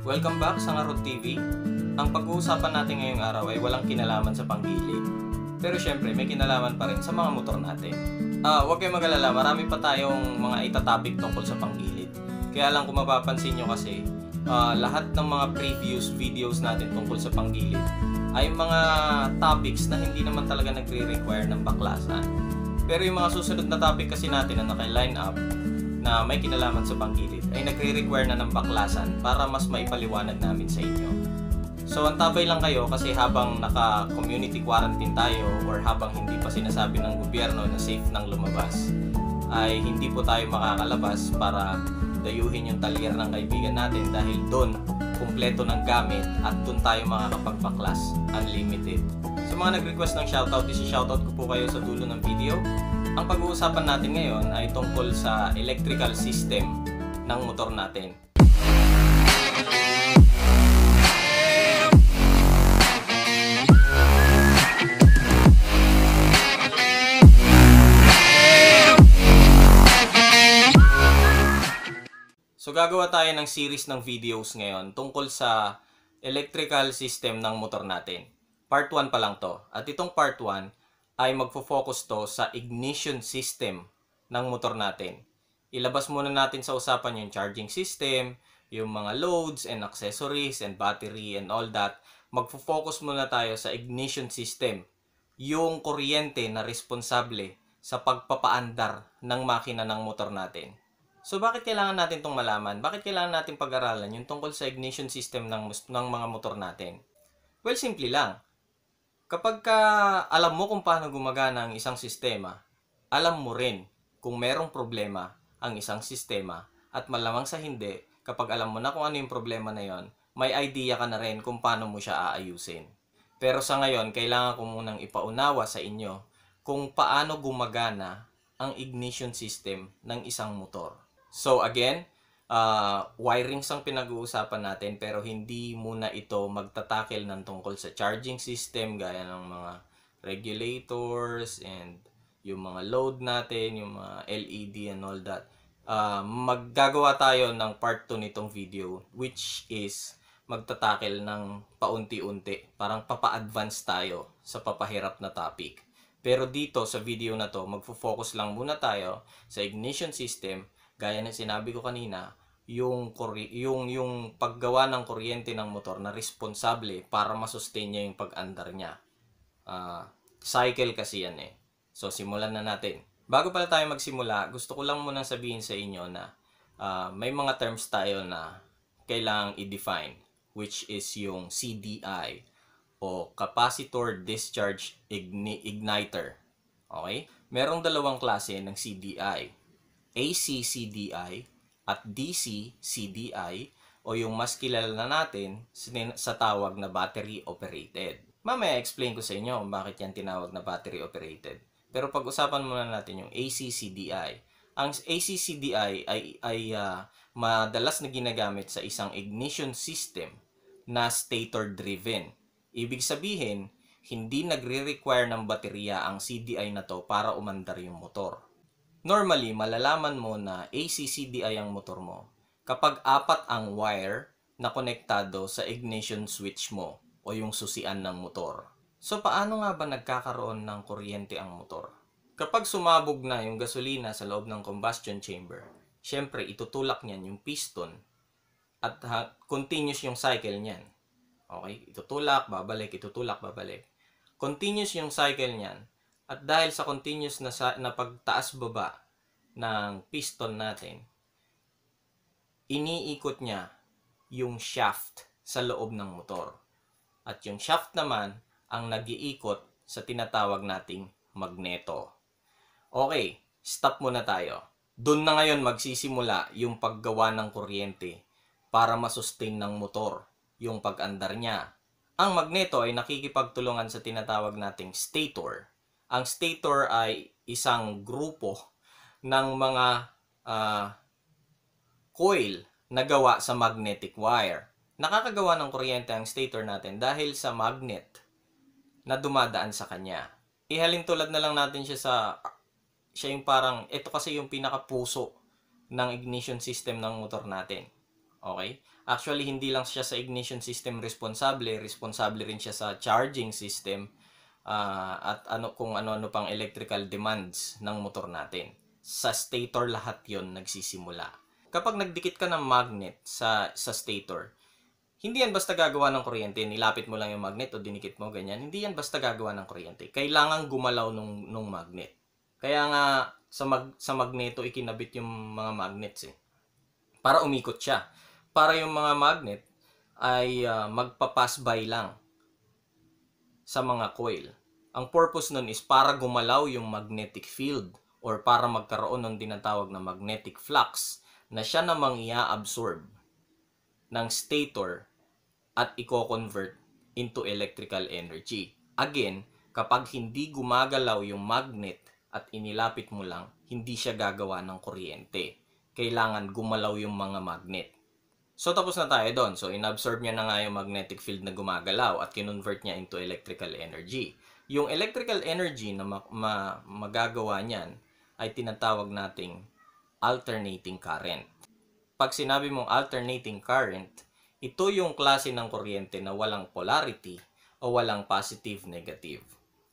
Welcome back sa Ngarot TV. Ang pag-uusapan natin ngayong araw ay walang kinalaman sa panggilid. Pero syempre, may kinalaman pa rin sa mga motor natin. Huwag kayong mag-alala, marami pa tayong mga itatopic tungkol sa panggilid. Kaya lang kung mapapansin nyo kasi, lahat ng mga previous videos natin tungkol sa panggilid ay mga topics na hindi naman talaga nagre-require ng baklasan. Pero yung mga susunod na topic kasi natin na naka-line up na may kinalaman sa panggilid ay nagre-require na ng baklasan para mas maipaliwanag namin sa inyo. So antabay lang kayo kasi habang naka-community quarantine tayo or habang hindi pa sinasabi ng gobyerno na safe nang lumabas, ay hindi po tayo makakalabas para dayuhin yung talyer ng kaibigan natin dahil doon kumpleto ng gamit at doon tayo makakapagbaklas unlimited. Sa mga nag-request ng shoutout, isi-shoutout ko po kayo sa dulo ng video. Ang pag-uusapan natin ngayon ay tungkol sa electrical system ng motor natin. So gagawa tayo ng series ng videos ngayon tungkol sa electrical system ng motor natin. Part 1 pa lang to. At itong part 1 ay magfo-focus to sa ignition system ng motor natin. Ilabas muna natin sa usapan yung charging system, yung mga loads and accessories and battery and all that. Magfo-focus muna tayo sa ignition system, yung kuryente na responsable sa pagpapaandar ng makina ng motor natin. So bakit kailangan natin itong malaman? Bakit kailangan natin pag-aralan yung tungkol sa ignition system ng mga motor natin? Well, simple lang. Kapag alam mo kung paano gumagana ang isang sistema, alam mo rin kung merong problema ang isang sistema at malamang sa hindi, kapag alam mo na kung ano yung problema na yon, may idea ka na rin kung paano mo siya aayusin. Pero sa ngayon, kailangan ko munang ipaunawa sa inyo kung paano gumagana ang ignition system ng isang motor. So again, wirings ang pinag-uusapan natin pero hindi muna ito magtatakil ng tungkol sa charging system gaya ng mga regulators and yung mga load natin, yung mga LED and all that. Maggagawa tayo ng part 2 nitong video which is magtatakil ng paunti-unti. Parang papa-advance tayo sa papahirap na topic. Pero dito sa video na to, magfo-focus lang muna tayo sa ignition system. Gaya ng sinabi ko kanina, yung paggawa ng kuryente ng motor na responsable para masustain niya yung pag-andar niya. Cycle kasi yan eh. So simulan na natin. Bago pala tayo magsimula, gusto ko lang munang sabihin sa inyo na may mga terms tayo na kailangang i-define, which is yung CDI o Capacitor Discharge Igniter. Okay? Merong dalawang klase ng CDI. AC CDI at DC CDI o yung mas kilala na natin sa tawag na battery operated. Mamaya explain ko sa inyo kung bakit yan tinawag na battery operated. Pero pag-usapan muna natin yung AC CDI. Ang AC CDI ay madalas na ginagamit sa isang ignition system na stator driven. Ibig sabihin, hindi nagre-require ng baterya ang CDI na to para umandar yung motor. Normally, malalaman mo na AC-CDI ang motor mo kapag 4 ang wire na konektado sa ignition switch mo o yung susian ng motor. So, paano nga ba nagkakaroon ng kuryente ang motor? Kapag sumabog na yung gasolina sa loob ng combustion chamber, syempre itutulak niyan yung piston at continuous yung cycle niyan. Okay? Itutulak, babalik. Continuous yung cycle niyan. At dahil sa continuous na pagtaas-baba ng piston natin, iniikot niya yung shaft sa loob ng motor. At yung shaft naman ang nag-iikot sa tinatawag nating magneto. Okay, stop muna tayo. Doon na ngayon magsisimula yung paggawa ng kuryente para masustain ng motor yung pag-andar niya. Ang magneto ay nakikipagtulungan sa tinatawag nating stator. Ang stator ay isang grupo ng mga coil na gawa sa magnetic wire. Nakakagawa ng kuryente ang stator natin dahil sa magnet na dumadaan sa kanya. Ihalin tulad na lang natin siya yung parang, ito kasi yung pinakapuso ng ignition system ng motor natin. Okay? Actually, hindi lang siya sa ignition system responsable rin siya sa charging system, at kung ano-ano pang electrical demands ng motor natin. Sa stator lahat yon nagsisimula. Kapag nagdikit ka ng magnet sa stator, hindi yan basta gagawa ng kuryente. Nilapit mo lang yung magnet o dinikit mo, ganyan. Hindi yan basta gagawa ng kuryente. Kailangan gumalaw nung magnet. Kaya nga sa magneto ikinabit yung mga magnets eh. Para umikot siya. Para yung mga magnet ay magpa-pass by lang sa mga coil. Ang purpose nun is para gumalaw yung magnetic field or para magkaroon ng tinatawag na magnetic flux na siya namang i-absorb ng stator at i-convert into electrical energy. Again, kapag hindi gumagalaw yung magnet at inilapit mo lang, hindi siya gagawa ng kuryente. Kailangan gumalaw yung mga magnet. So, tapos na tayo doon. So, inabsorb niya na nga yung magnetic field na gumagalaw at kinonvert niya into electrical energy. Yung electrical energy na magagawa niyan ay tinatawag nating alternating current. Pag sinabi mong alternating current, ito yung klase ng kuryente na walang polarity o walang positive-negative.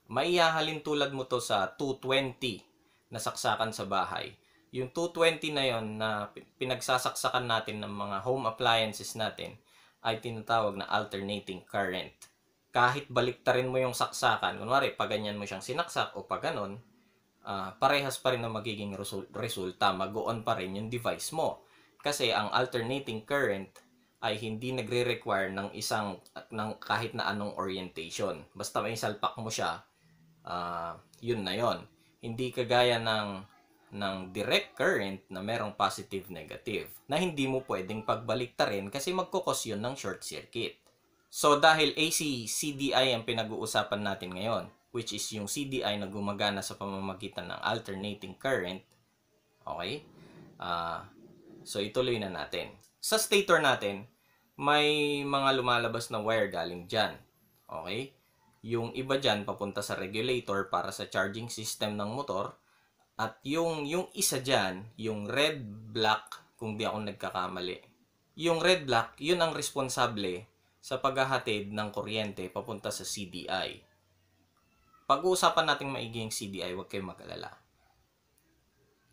Maihahalin tulad mo to sa 220 na saksakan sa bahay. Yung 220 na yon na pinagsasaksakan natin ng mga home appliances natin ay tinatawag na alternating current. Kahit baliktarin mo yung saksakan, kunwari pag ganyan mo siyang sinaksak o pag ganon, parehas pa rin ang magiging resulta. Mag-on pa rin yung device mo. Kasi ang alternating current ay hindi nagre-require ng kahit na anong orientation. Basta may salpak mo siya, yun na yun. Hindi kagaya ng direct current na merong positive-negative na hindi mo pwedeng pagbaliktarin kasi magkukos yun ng short circuit. So dahil AC CDI ang pinag-uusapan natin ngayon, which is yung CDI na gumagana sa pamamagitan ng alternating current, okay? So ituloy na natin. Sa stator natin, may mga lumalabas na wire galing dyan. Okay? Yung iba dyan papunta sa regulator para sa charging system ng motor. At yung isa dyan, yung red-black, kung di ako nagkakamali. Yung red-black, yun ang responsable sa paghahatid ng kuryente papunta sa CDI. Pag-uusapan natin maigi yung CDI, huwag kayong mag-alala.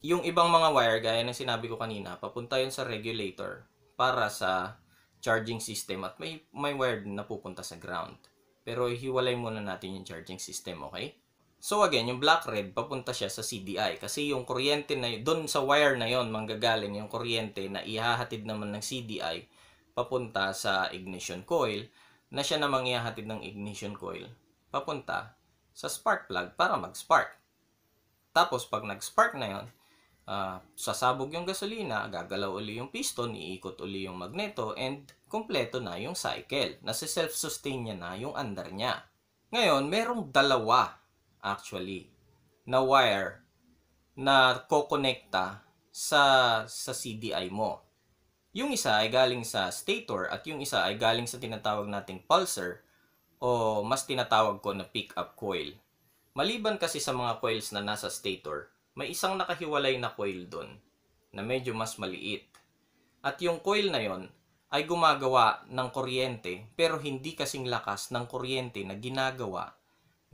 Yung ibang mga wire, gaya ng sinabi ko kanina, papunta yun sa regulator para sa charging system at may wire na pupunta sa ground. Pero hiwalay muna natin yung charging system, okay? So again, yung black-red, papunta siya sa CDI kasi yung kuryente na doon sa wire na yon manggagaling yung kuryente na ihahatid naman ng CDI papunta sa ignition coil na siya namang ihahatid ng ignition coil papunta sa spark plug para mag-spark. Tapos pag nag-spark na yon, sasabog yung gasolina, gagalaw uli yung piston, iikot uli yung magneto, and kompleto na yung cycle. Nasa self-sustain niya na yung andar niya. Ngayon, merong dalawa actually na wire na kokonekta sa CDI mo. Yung isa ay galing sa stator at yung isa ay galing sa tinatawag nating pulsar o mas tinatawag ko na pick-up coil. Maliban kasi sa mga coils na nasa stator, may isang nakahiwalay na coil doon na medyo mas maliit. At yung coil na yon ay gumagawa ng kuryente pero hindi kasing lakas ng kuryente na ginagawa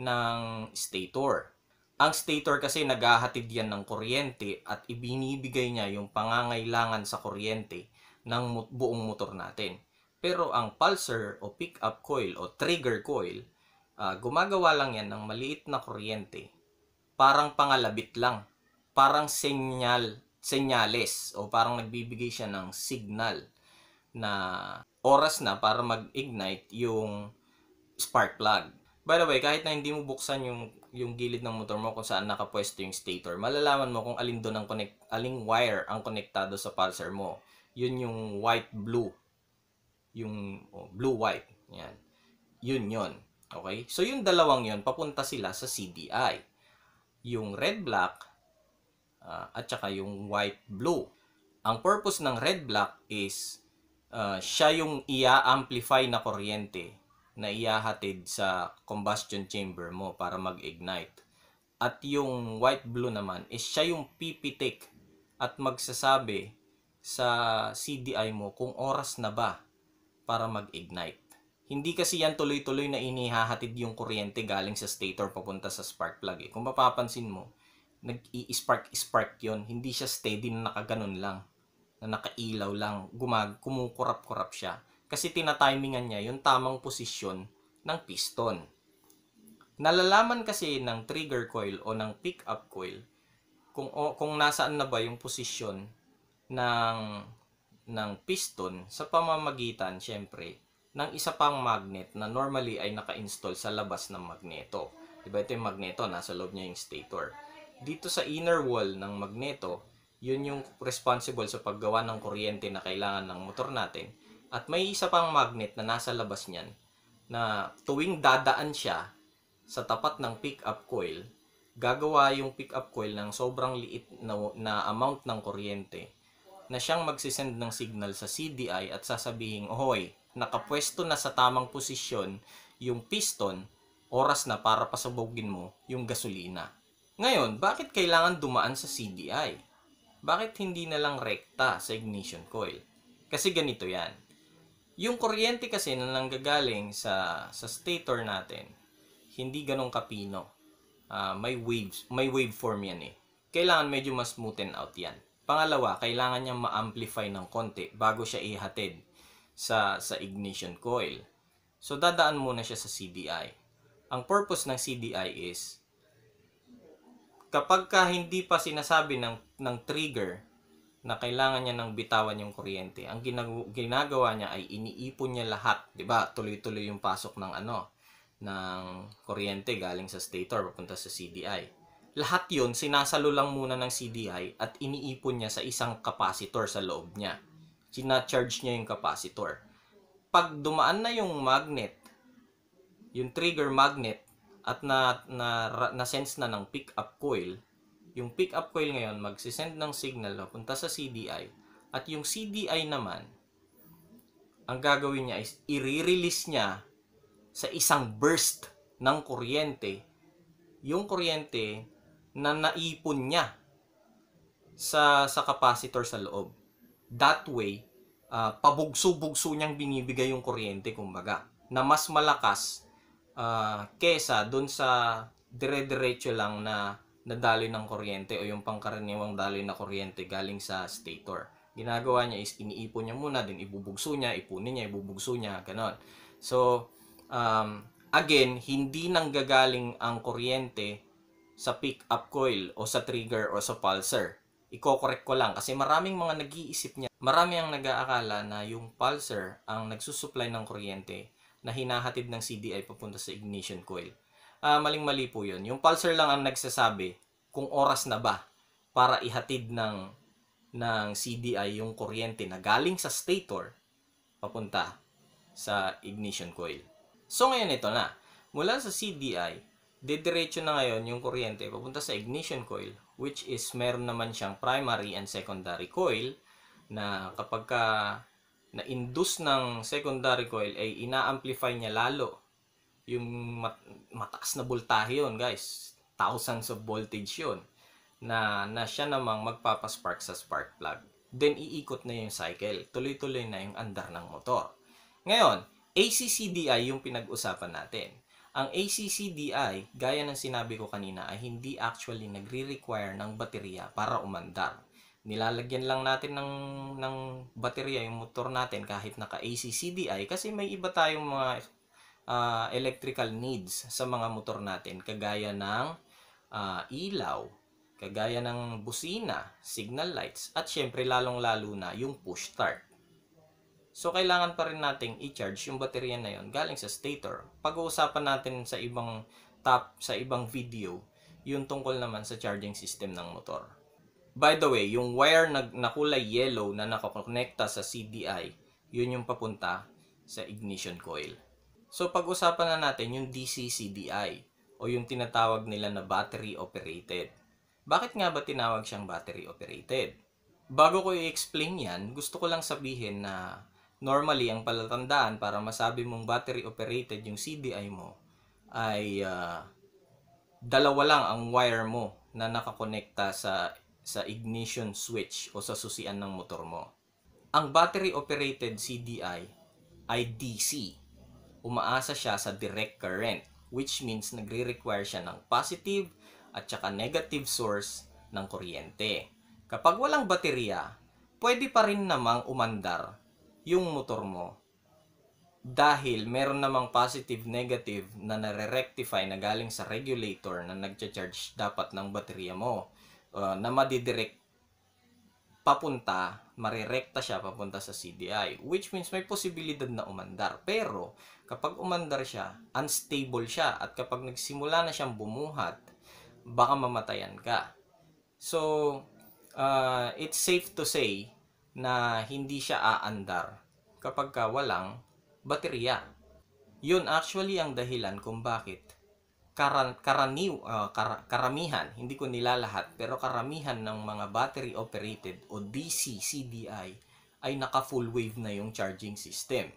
ng stator. Ang stator kasi naghahatid yan ng kuryente at ibinibigay niya yung pangangailangan sa kuryente ng buong motor natin. Pero ang pulsar o pick-up coil o trigger coil, gumagawa lang yan ng maliit na kuryente. Parang pangalabit lang. Parang senyales o parang nagbibigay siya ng signal na oras na para mag-ignite yung spark plug. By the way, kahit na hindi mo buksan yung gilid ng motor mo kung saan nakapwesto yung stator, malalaman mo kung alin doon aling wire ang konektado sa pulsar mo. Yun yung white-blue. Yung blue-white. Yan. Yun. Okay? So, yung dalawang yun, papunta sila sa CDI. Yung red-black at saka yung white-blue. Ang purpose ng red-black is siya yung i-amplify na kuryente na ihahatid sa combustion chamber mo para mag-ignite. At yung white-blue naman is siya yung pipitik at magsasabi sa CDI mo kung oras na ba para mag-ignite. Hindi kasi yan tuloy-tuloy na inihahatid yung kuryente galing sa stator papunta sa spark plug eh. Kung mapapansin mo, nag-i-spark yon, hindi siya steady na nakaganon lang, na nakailaw lang, kumukurap-kurap siya. Kasi tinatimingan niya yung tamang posisyon ng piston. Nalalaman kasi ng trigger coil o ng pick-up coil kung nasaan na ba yung posisyon ng piston sa pamamagitan, syempre, ng isa pang magnet na normally ay naka-install sa labas ng magneto. Diba ito yung magneto, nasa loob niya yung stator. Dito sa inner wall ng magneto, yun yung responsible sa paggawa ng kuryente na kailangan ng motor natin. At may isa pang magnet na nasa labas niyan na tuwing dadaan siya sa tapat ng pick-up coil, gagawa yung pick-up coil ng sobrang liit na amount ng kuryente na siyang magsisend ng signal sa CDI at sasabihin, "Hoy, nakapwesto na sa tamang posisyon yung piston, oras na para pasabugin mo yung gasolina." Ngayon, bakit kailangan dumaan sa CDI? Bakit hindi na lang rekta sa ignition coil? Kasi ganito yan. Yung kuryente kasi na nanggagaling sa stator natin, hindi ganong kapino. May waveform yan eh. Kailangan medyo mas smoothen out yan. Pangalawa, kailangan niyang ma-amplify ng konti bago siya ihatid sa ignition coil. So, dadaan muna siya sa CDI. Ang purpose ng CDI is, kapag hindi pa sinasabi ng trigger na kailangan niya ng bitawan yung kuryente, ang ginagawa niya ay iniipon niya lahat, 'di ba? Tuloy-tuloy yung pasok ng ng kuryente galing sa stator papunta sa CDI. Lahat 'yon sinasalo lang muna ng CDI at iniipon niya sa isang capacitor sa loob niya. Sina-charge niya yung capacitor. Pag dumaan na yung magnet, yung trigger magnet, at na-sense na ng pick-up coil, yung pick-up coil ngayon magsisend ng signal papunta sa CDI, at yung CDI naman, ang gagawin niya is i-release niya sa isang burst ng kuryente yung kuryente na naipon niya sa capacitor sa loob. That way, pabugso-bugso niyang binibigay yung kuryente, kumbaga, na mas malakas kesa dun sa dire-diretso lang na daloy ng kuryente o yung pangkaraniwang daloy na kuryente galing sa stator. Ginagawa niya is iniipon niya muna, din ibubugso niya, ipunin niya, ibubugso niya, ganon. So, again, hindi nanggagaling ang kuryente sa pick-up coil o sa trigger o sa pulser. Iko-correct ko lang kasi maraming mga nag-iisip niya. Marami ang nag-aakala na yung pulser ang nagsusupply ng kuryente na hinahatid ng CDI papunta sa ignition coil. Maling-mali po yun. Yung pulser lang ang nagsasabi kung oras na ba para ihatid ng CDI yung kuryente na galing sa stator papunta sa ignition coil. So ngayon ito na. Mula sa CDI, didiretso na ngayon yung kuryente papunta sa ignition coil, which is meron naman siyang primary and secondary coil na kapag na-induce ng secondary coil ay ina-amplify niya lalo yung mataas na voltahe yun, guys. Thousands of voltage yun na siya namang magpapaspark sa spark plug. Then iikot na yung cycle. Tuloy-tuloy na yung andar ng motor. Ngayon, ACCDI yung pinag-usapan natin. Ang ACCDI, gaya ng sinabi ko kanina, ay hindi actually nagre-require ng baterya para umandar. Nilalagyan lang natin ng baterya yung motor natin kahit naka ACCDI kasi may iba tayong mga electrical needs sa mga motor natin, kagaya ng ilaw, kagaya ng busina, signal lights, at syempre lalong-lalo na yung push start. So, kailangan pa rin nating i-charge yung baterya na yon galing sa stator. Pag-uusapan natin sa ibang video, yung tungkol naman sa charging system ng motor. By the way, yung wire na kulay yellow na nakakonekta sa CDI, yun yung papunta sa ignition coil. So, pag-usapan na natin yung DC CDI o yung tinatawag nila na battery operated. Bakit nga ba tinawag siyang battery operated? Bago ko i-explain yan, gusto ko lang sabihin na normally, ang palatandaan para masabi mong battery operated yung CDI mo ay dalawa lang ang wire mo na nakakonekta sa ignition switch o sa susian ng motor mo. Ang battery operated CDI ay DC. Umaasa siya sa direct current, which means nagre-require siya ng positive at saka negative source ng kuryente. Kapag walang baterya, pwede pa rin namang umandar yung motor mo dahil meron namang positive-negative na nare-rectify na galing sa regulator na nagcha-charge dapat ng baterya mo na madidirect papunta, marirekta siya papunta sa CDI, which means may posibilidad na umandar. Pero kapag umandar siya, unstable siya, at kapag nagsimula na siyang bumuhat, baka mamatayan ka. So, it's safe to say na hindi siya aandar kapag ka walang baterya. Yun actually ang dahilan kung bakit karamihan, hindi ko nilalahat, pero karamihan ng mga battery operated o DC CDI ay naka full wave na yung charging system.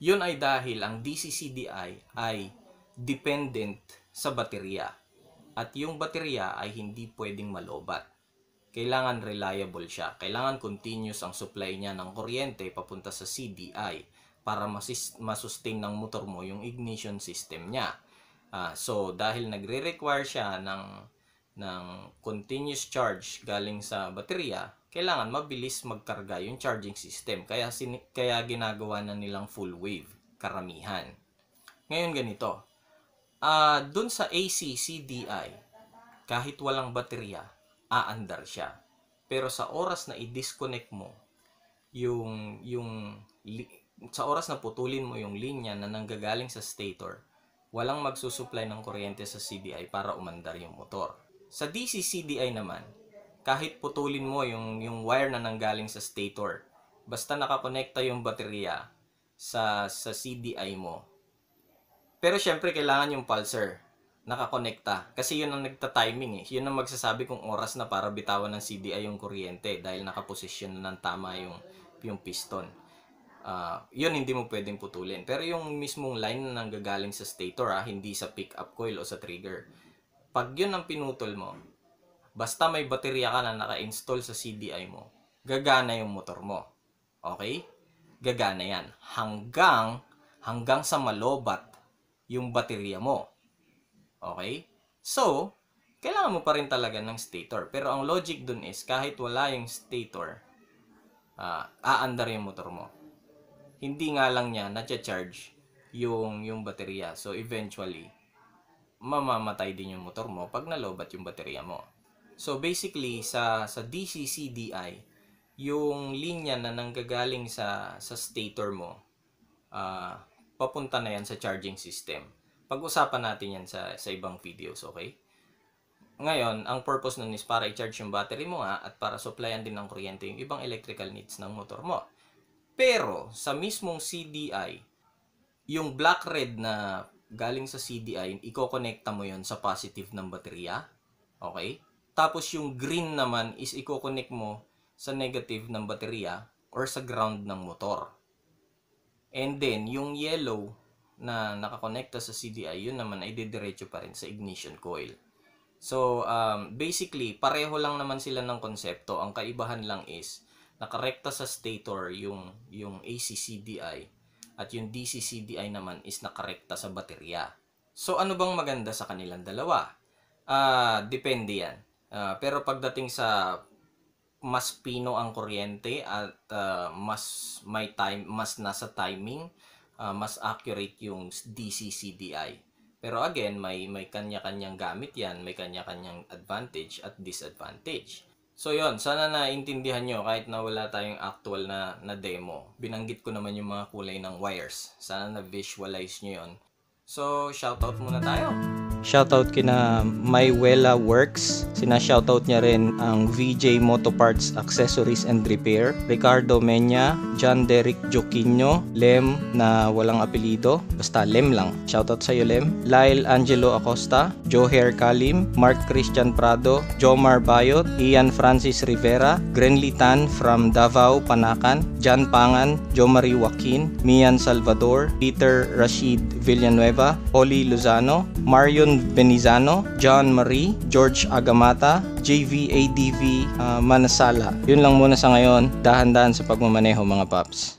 Yun ay dahil ang DC CDI ay dependent sa baterya at yung baterya ay hindi pwedeng malobat. Kailangan reliable siya, kailangan continuous ang supply niya ng kuryente papunta sa CDI para masustain ng motor mo yung ignition system niya. So, dahil nagre-require siya ng continuous charge galing sa baterya, kailangan mabilis magkarga yung charging system. Kaya ginagawa na nilang full wave, karamihan. Ngayon ganito, dun sa AC CDI, kahit walang baterya, aandar siya. Pero sa oras na i-disconnect mo, sa oras na putulin mo yung linya na nanggagaling sa stator, walang magsusupply ng kuryente sa CDI para umandar yung motor. Sa DC CDI naman, kahit putulin mo yung wire na nanggaling sa stator, basta nakakonekta yung baterya sa CDI mo. Pero syempre kailangan yung pulser nakakonekta kasi yun ang nagta-timing yun ang magsasabi kung oras na para bitawan ng CDI yung kuryente dahil nakaposisyon na ng tama yung piston. Yun hindi mo pwedeng putulin. Pero yung mismong line na nanggagaling sa stator, hindi sa pick-up coil o sa trigger, pag yun ang pinutol mo, basta may baterya ka na naka-install sa CDI mo, gagana yung motor mo. Okay? Gagana yan. Hanggang sa malobat yung baterya mo. Okay? So, kailangan mo pa rin talaga ng stator. Pero ang logic dun is, kahit wala yung stator, aandar yung motor mo. Hindi nga lang niya na-charge yung baterya. So, eventually, mamamatay din yung motor mo pag nalobat yung baterya mo. So, basically, sa DC CDI, yung linya na nanggagaling sa stator mo, papunta na yan sa charging system. Pag-usapan natin yan sa ibang videos, okay? Ngayon, ang purpose nun is para i-charge yung battery mo at para supplyan din ng kuryente yung ibang electrical needs ng motor mo. Pero, sa mismong CDI, yung black-red na galing sa CDI, iko-connecta mo yon sa positive ng baterya. Okay? Tapos yung green naman is iko-connect mo sa negative ng baterya or sa ground ng motor. And then, yung yellow na nakakonekta sa CDI, yun naman ay didiretso pa rin sa ignition coil. So, basically, pareho lang naman sila ng konsepto. Ang kaibahan lang is, nakarekta sa stator yung AC CDI at yung DC CDI naman is nakarekta sa baterya. So, ano bang maganda sa kanilang dalawa? Depende yan. Pero pagdating sa mas pino ang kuryente at mas nasa timing, mas accurate yung DC CDI. Pero again, may kanya-kanyang gamit yan, may kanya-kanyang advantage at disadvantage. So yon, sana naintindihan nyo kahit na wala tayong actual na demo. Binanggit ko naman yung mga kulay ng wires. Sana na-visualize nyo yon. So, shoutout muna tayo. Shoutout kina Maywela Works. Sina-shoutout niya rin ang VJ Moto Parts Accessories and Repair, Ricardo Menya, John Derek Joquino, Lem na walang apelido, basta Lem lang. Shoutout sa iyo, Lem. Lyle Angelo Acosta, Joher Kalim, Mark Christian Prado, Jomar Bayot, Ian Francis Rivera, Grenly Tan from Davao, Panakan, John Pangan, Jomari Joaquin, Mian Salvador, Peter Rashid Villanueva, Oli Lozano, Marion Jason Benizano, John Marie, George Agamata, JVADV Manasala. Yun lang muna sa ngayon. Dahan-dahan sa pagmamaneho mga paps.